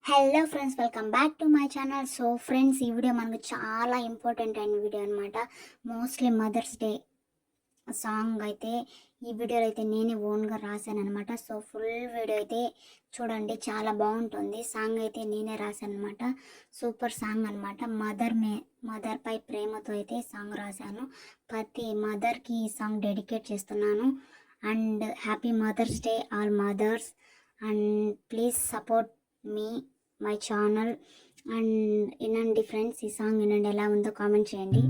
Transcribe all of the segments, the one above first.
Hello friends, welcome back to my channel. So friends, ఈ video మనకు చాలా important అయిన వీడియో అనమాట. మోస్ట్లీ మదర్స్ డే సాంగ్ అయితే ఈ వీడియోలో అయితే నేనే ఓన్గా రాశాను అనమాట. సో ఫుల్ వీడియో అయితే చూడండి, చాలా బాగుంటుంది. సాంగ్ అయితే నేనే రాశాను అనమాట. సూపర్ సాంగ్ అనమాట. మదర్పై ప్రేమతో అయితే సాంగ్ రాశాను. ప్రతి మదర్కి ఈ సాంగ్ డెడికేట్ చేస్తున్నాను. And happy mother's day all mothers. And please support me my channel. And వినండి ఫ్రెండ్స్, ఈ సాంగ్ వినండి, ఎలా ఉందో కామెంట్ చేయండి.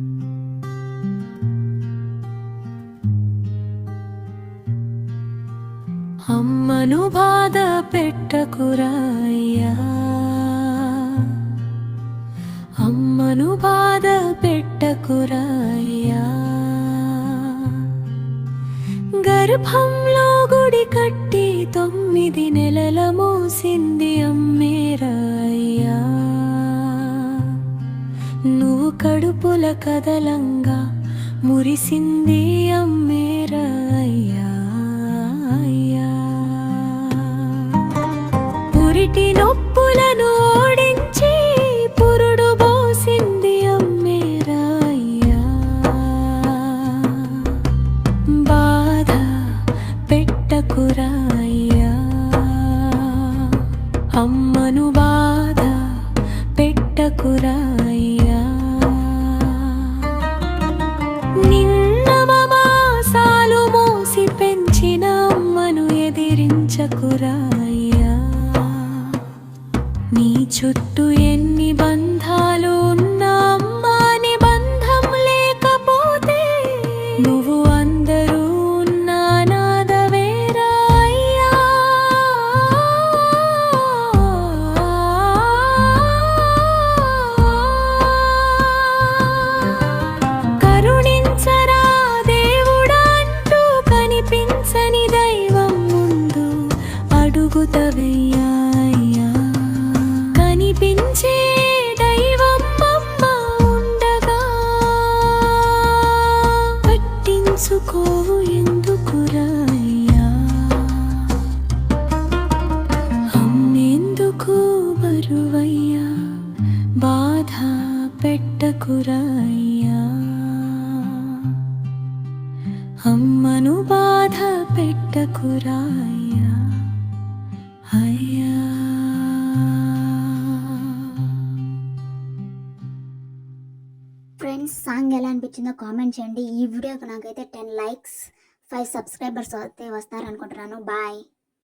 అమ్మను బాధ పెట్టకురాయ్యా, అమ్మను బాధ పెట్టకురాయ్యా. గర్భంలో గుడి కట్టి 9 నెలల మోసింది అమ్మేరాయ్యా. నువ్వు కడుపుల కదలంగా మురిసింది అమ్మేరాయ్యా. పురిటి నొప్పులను ఓడించి పురుడు పోసింది అమ్మేరాయ్యా. బాధ పెట్టకురాయ్యా, అమ్మను బాధ పెట్టకురాయ్యా. నిన్న మాసాలు మోసి పెంచిన అమ్మను ఎదిరించకురాయ్యా. నీ చుట్టూ ఎన్ని బంధాలు ఉన్నా అమ్మాని బంధం లేకపోతే నువ్వు అందరూ ఉన్నా నాదవేరాయ్యా. కరుణించరా దేవుడా అంటూ కనిపించని దైవం ముందు అడుగుతవయ్యా. కనిపించే దైవం అమ్మ ఉండగా పట్టించుకోవు ఎందుకురాయ్యా. అమ్మెందుకు బరువయ్యా, బాధ పెట్టకురాయ్యా. అమ్మను బాధ పెట్టకురాయ్యా అయ్యా. ఫ్రెండ్స్, సాంగ్ ఎలా అనిపించిందో కామెంట్ చేయండి. ఈ వీడియోకి నాకైతే 10 likes 5 subscribers అయితే వస్తారనుకుంటున్నాను. బాయ్.